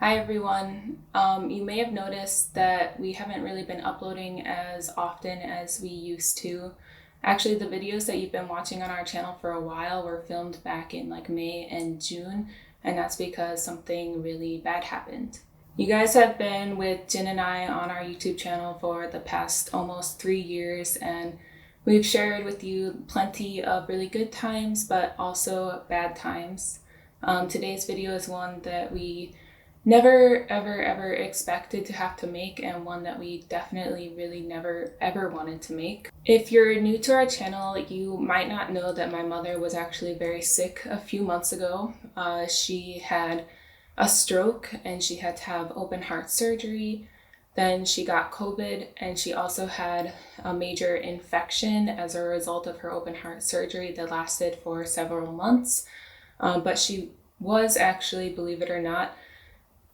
Hi everyone. You may have noticed that we haven't really been uploading as often as we used to. Actually, the videos that you've been watching on our channel for a while were filmed back in like May and June, and that's because something really bad happened. You guys have been with Jin and I on our YouTube channel for the past almost 3 years, and we've shared with you plenty of really good times, but also bad times. Today's video is one that we never ever expected to have to make, and one that we definitely really never ever wanted to make. If you're new to our channel, you might not know that my mother was actually very sick a few months ago. She had a stroke and she had to have open heart surgery. Then she got COVID, and she also had a major infection as a result of her open heart surgery that lasted for several months. But she was actually, believe it or not,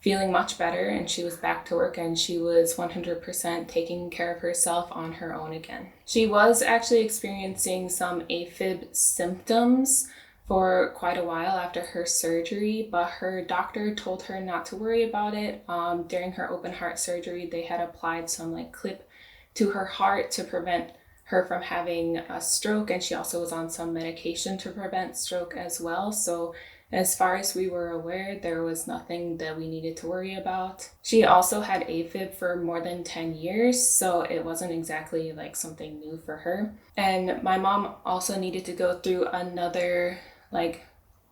feeling much better, and she was back to work, and she was 100% taking care of herself on her own again. She was actually experiencing some AFib symptoms for quite a while after her surgery, but her doctor told her not to worry about it. During her open heart surgery, they had applied some clip to her heart to prevent her from having a stroke, and she also was on some medication to prevent stroke as well. So as far as we were aware, there was nothing that we needed to worry about. She also had AFib for more than 10 years, so it wasn't exactly something new for her. And my mom also needed to go through another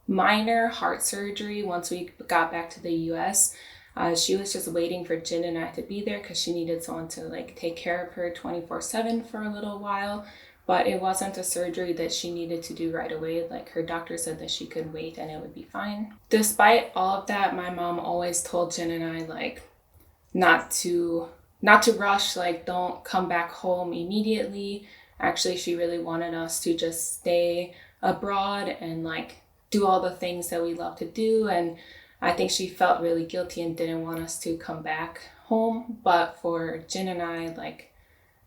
minor heart surgery once we got back to the US. She was just waiting for Jin and I to be there because she needed someone to take care of her 24/7 for a little while. But it wasn't a surgery that she needed to do right away. Her doctor said that she could wait and it would be fine. Despite all of that, my mom always told Jin and I not to rush, don't come back home immediately. Actually, she really wanted us to just stay abroad and do all the things that we love to do. And I think she felt really guilty and didn't want us to come back home. But for Jin and I,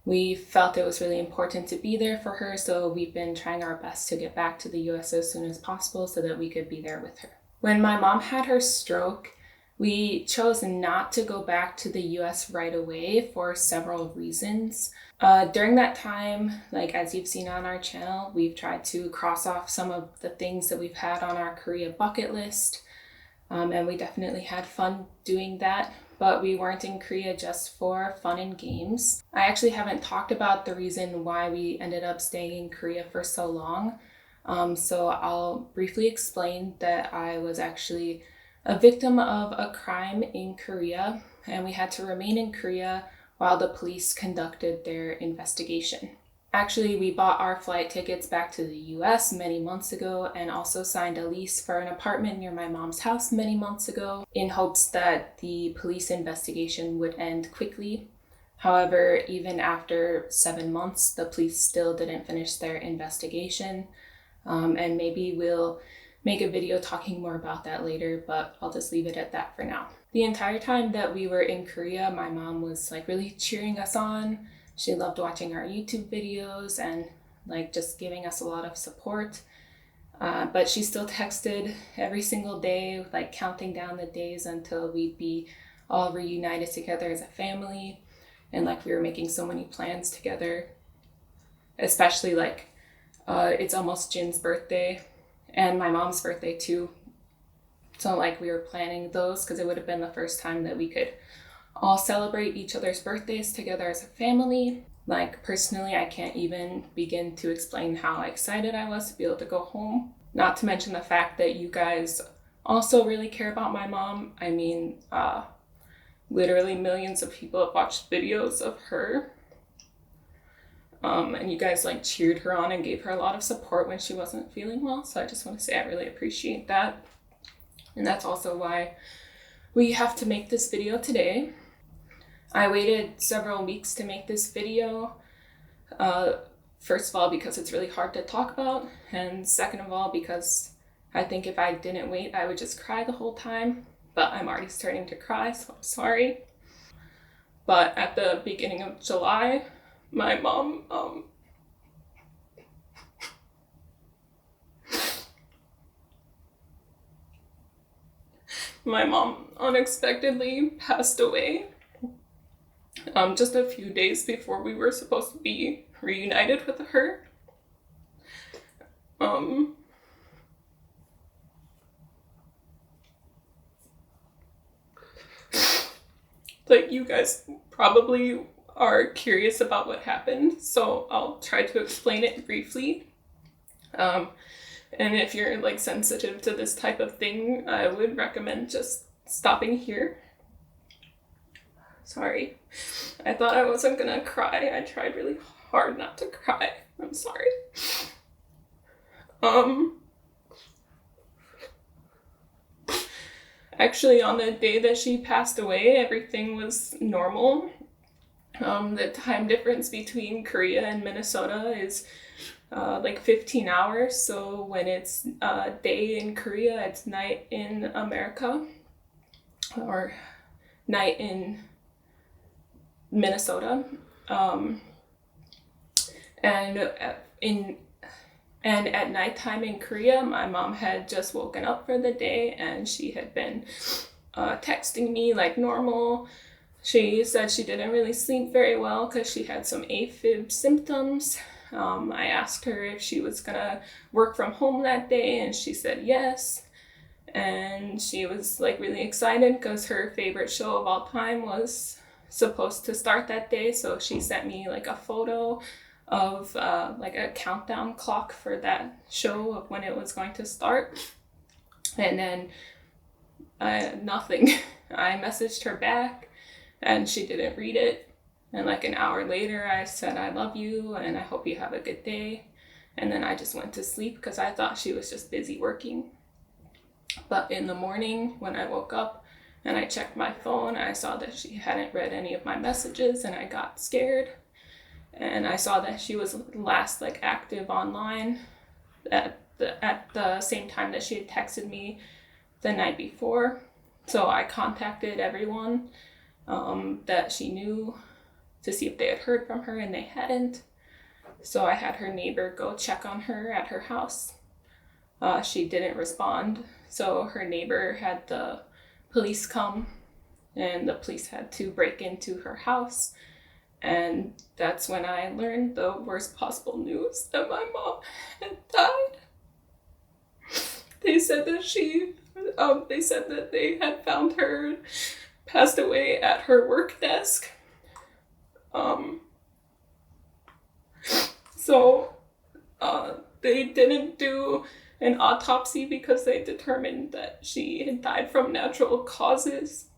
we felt it was really important to be there for her, so we've been trying our best to get back to the US as soon as possible so that we could be there with her. When my mom had her stroke, we chose not to go back to the US right away for several reasons. During that time, as you've seen on our channel, we've tried to cross off some of the things that we've had on our Korea bucket list, and we definitely had fun doing that. But we weren't in Korea just for fun and games. I actually haven't talked about the reason why we ended up staying in Korea for so long. So I'll briefly explain that I was actually a victim of a crime in Korea, and we had to remain in Korea while the police conducted their investigation. Actually, we bought our flight tickets back to the US many months ago, and also signed a lease for an apartment near my mom's house many months ago in hopes that the police investigation would end quickly. However, even after 7 months, the police still didn't finish their investigation. And maybe we'll make a video talking more about that later, but I'll just leave it at that for now. The entire time that we were in Korea, my mom was really cheering us on. She loved watching our YouTube videos and just giving us a lot of support. But she still texted every single day, counting down the days until we'd be all reunited together as a family. And we were making so many plans together, especially it's almost Jin's birthday and my mom's birthday too. So we were planning those because it would have been the first time that we could all celebrate each other's birthdays together as a family. Personally, I can't even begin to explain how excited I was to be able to go home. Not to mention the fact that you guys also really care about my mom. I mean, literally millions of people have watched videos of her. And you guys cheered her on and gave her a lot of support when she wasn't feeling well. So I just want to say I really appreciate that. And that's also why we have to make this video today. I waited several weeks to make this video. First of all, because it's really hard to talk about. And second of all, because I think if I didn't wait, I would just cry the whole time. But I'm already starting to cry, so I'm sorry. But at the beginning of July, my mom My mom unexpectedly passed away just a few days before we were supposed to be reunited with her. Like, you guys probably are curious about what happened, so I'll try to explain it briefly. And if you're like sensitive to this type of thing, I would recommend just stopping here. Sorry. I thought I wasn't gonna cry. I tried really hard not to cry. I'm sorry. Actually, on the day that she passed away, everything was normal. The time difference between Korea and Minnesota is like 15 hours. So when it's day in Korea, it's night in America, or night in Minnesota. And at nighttime in Korea, my mom had just woken up for the day, and she had been texting me like normal. She said she didn't really sleep very well because she had some AFib symptoms. I asked her if she was gonna work from home that day, and she said yes. And she was like really excited because her favorite show of all time was supposed to start that day. So she sent me like a photo of like a countdown clock for that show of when it was going to start. And then nothing. I messaged her back and she didn't read it. And like an hour later, I said, I love you and I hope you have a good day. And then I just went to sleep because I thought she was just busy working. But in the morning, when I woke up and I checked my phone, I saw that she hadn't read any of my messages, and I got scared. And I saw that she was last like active online at the same time that she had texted me the night before. So I contacted everyone that she knew to see if they had heard from her, and they hadn't. So I had her neighbor go check on her at her house. She didn't respond, so her neighbor had the police come, and the police had to break into her house. And that's when I learned the worst possible news, that my mom had died. They said that they had found her passed away at her work desk. So they didn't do an autopsy because they determined that she had died from natural causes.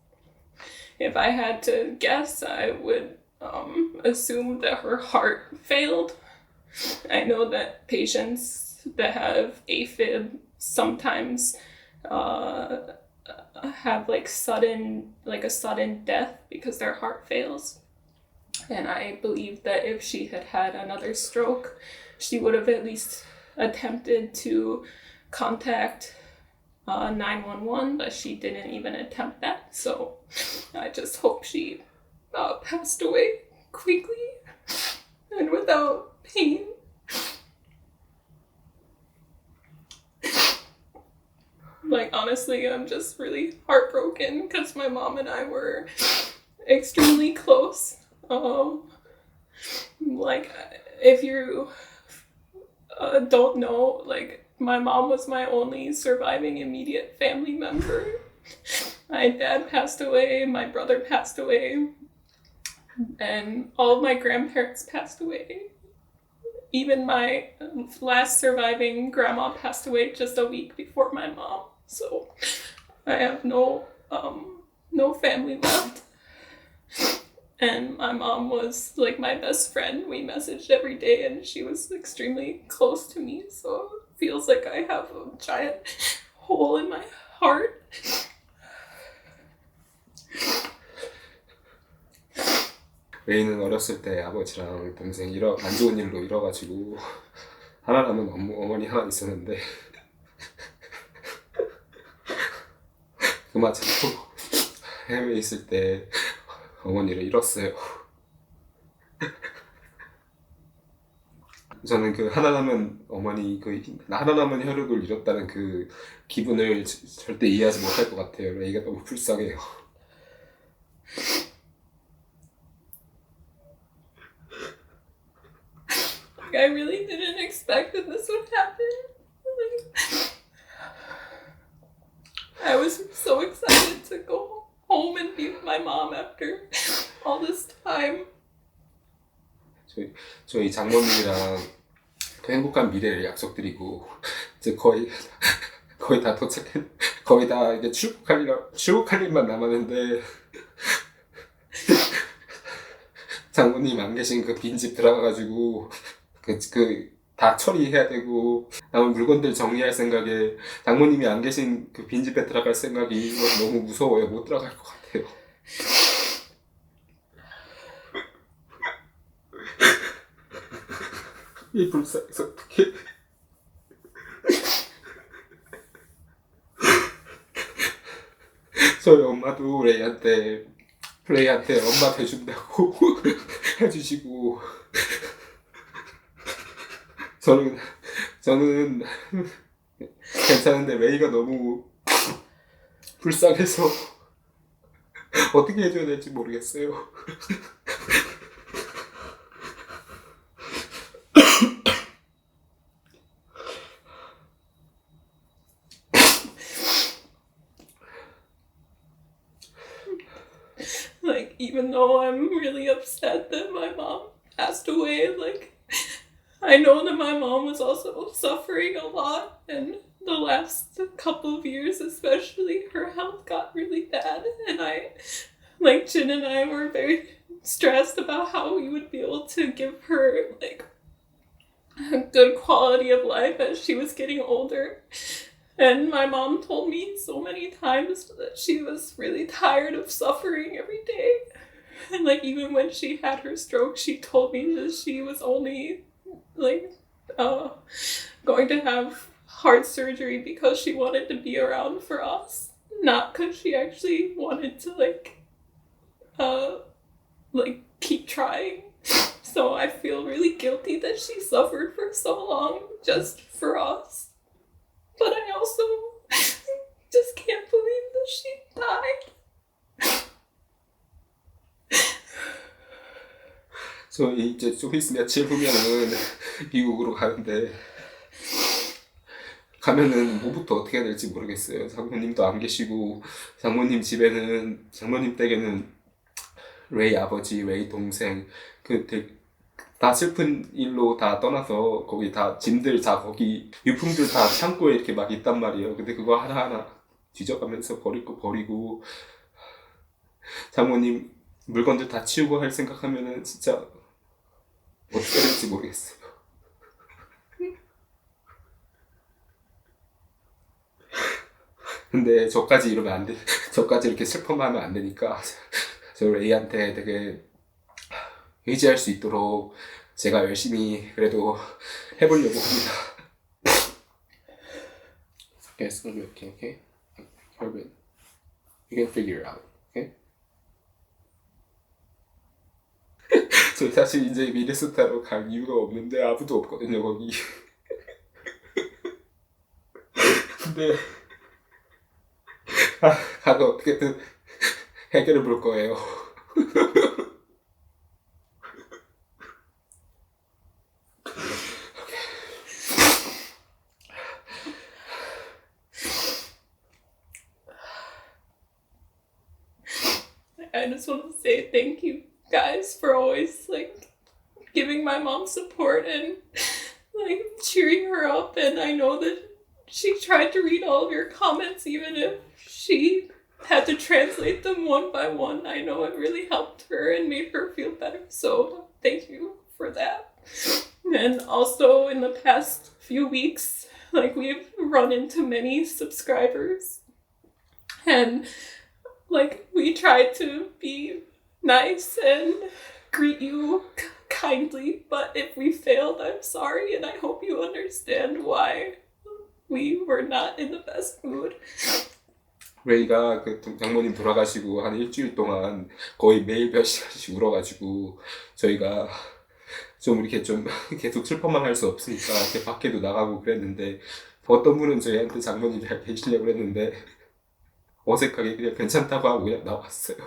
If I had to guess, I would assume that her heart failed. I know that patients that have AFib sometimes have a sudden death because their heart fails. And I believe that if she had had another stroke, she would have at least attempted to contact 911, but she didn't even attempt that. So I just hope she passed away quickly and without pain. Like, honestly, I'm just really heartbroken because my mom and I were extremely close. Like, if you don't know, like, my mom was my only surviving immediate family member. My dad passed away, my brother passed away, and all of my grandparents passed away. Even my last surviving grandma passed away just a week before my mom. So I have no family left. And my mom was like my best friend. We messaged every day, and she was extremely close to me. So it feels like I have a giant hole in my heart. 메이는 어렸을 때 아버지랑 동생이 안 좋은 일로 잃어가지고 하나 남은 어머니 하나 있었는데 그마 잡고 해외에 있을 때 어머니를 잃었어요. 저는 그 하나 남은 어머니 하나 남은 혈육을 잃었다는 그 기분을 절대 이해하지 못할 것 같아요. 레이가 너무 불쌍해요. I really didn't expect that this would happen. I was so excited to go home and be with my mom after all this time. 저희 장모님이랑 그 행복한 미래를 약속드리고 이제 거의 다 거의 다 이제 출국할 일만 남았는데 장모님 안 계신 그 빈집 들어가가지고 다 처리해야 되고 남은 물건들 정리할 생각에 장모님이 안 계신 그 빈집에 들어갈 생각이 너무 무서워요. 못 들어갈 것 같아요. 이 불쌍해서 어떡해. 저희 엄마도 레이한테 엄마 돼준다고 해주시고 저는 괜찮은데 레이가 너무 불쌍해서 어떻게 해줘야 될지 모르겠어요. Like, even though I'm really upset that my mom passed away, like, I know that my mom was also suffering a lot, and the last couple of years especially, her health got really bad, and Jin and I were very stressed about how we would be able to give her, like, a good quality of life as she was getting older. And my mom told me so many times that she was really tired of suffering every day. And like even when she had her stroke, she told me that she was only going to have heart surgery because she wanted to be around for us, not because she actually wanted to keep trying. So I feel really guilty that she suffered for so long just for us. But I also just can't believe that she died. 저희 이제 좀 있으면 며칠 후면은 미국으로 가는데 가면은 뭐부터 어떻게 해야 될지 모르겠어요. 장모님도 안 계시고 장모님 댁에는 레이 아버지, 레이 동생 다 슬픈 일로 다 떠나서 거기 다 짐들 다 거기 유품들 다 창고에 이렇게 막 있단 말이에요. 근데 그거 하나하나 뒤져가면서 버리고 장모님 물건들 다 치우고 할 생각하면은 진짜 어떻게 해야 될지 모르겠어요. 근데 저까지 이렇게 슬퍼만 하면 안 되니까 저 레이한테 되게 의지할 수 있도록 제가 열심히 그래도 해보려고 합니다. Okay, it's gonna be okay? Corbin, you can figure it out, okay? 저 사실 이제 미네소타로 갈 이유가 없는데 아무도 없거든요, 거기. 근데 가서 어떻게든 해결해 볼 거예요. I just want to say thank you guys for always giving my mom support and cheering her up. And I know that she tried to read all of your comments even if she had to translate them one by one. I know it really helped her and made her feel better. So thank you for that. And also in the past few weeks, we've run into many subscribers and we tried to be nice and greet you kindly, but if we failed, I'm sorry, and I hope you understand why we were not in the best mood. 레이가 그 장모님 돌아가시고 한 일주일 동안 거의 매일 몇 시간씩 울어가지고 좀 이렇게 좀 계속 슬퍼만 할 수 없으니까 이렇게 밖에도 나가고 그랬는데 어떤 분은 저희한테 장모님이 계시냐고 그랬는데 어색하게 그냥 괜찮다고 하고 그냥 나왔어요.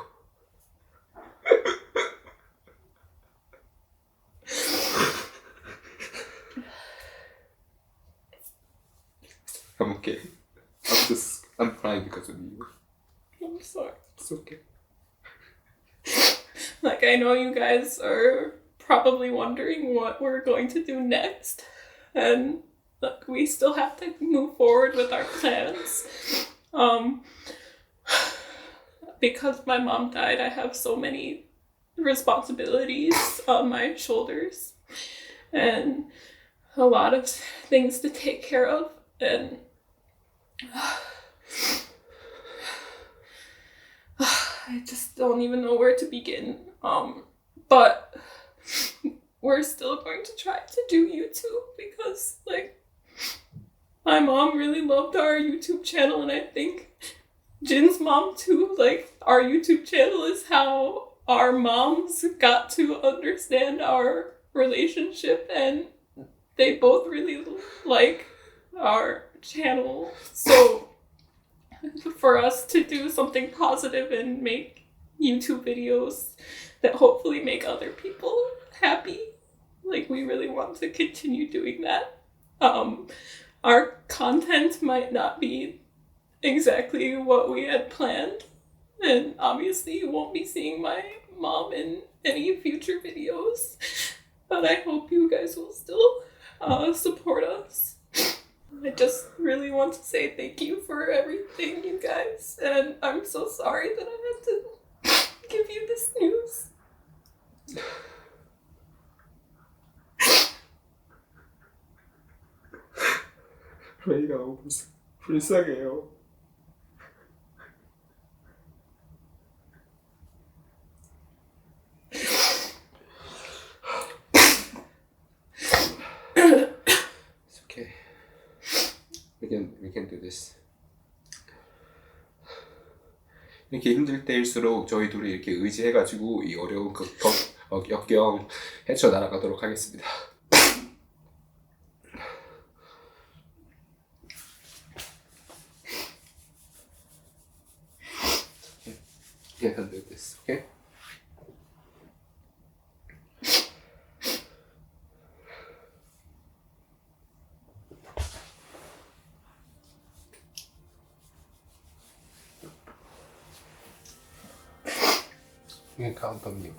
I'm okay. I'm crying because of you. I'm sorry. It's okay. Like, I know you guys are probably wondering what we're going to do next. And look, we still have to move forward with our plans. Because my mom died, I have so many responsibilities on my shoulders and a lot of things to take care of. And I just don't even know where to begin. But we're still going to try to do YouTube because, like, my mom really loved our YouTube channel, and I think Jin's mom too. Like, our YouTube channel is how our moms got to understand our relationship, and they both really like our channel. So for us to do something positive and make YouTube videos that hopefully make other people happy, like, we really want to continue doing that. Our content might not be exactly what we had planned, and obviously you won't be seeing my mom in any future videos, but I hope you guys will still support us. I just really want to say thank you for everything, you guys, and I'm so sorry that I had to give you this news. 레이가 너무 불쌍해요. It's okay. We can do this. 이렇게 힘들 때일수록 저희 둘이 이렇게 의지해가지고 이 어려운 역경 헤쳐나가도록 하겠습니다. You can do this, okay? You can count on me.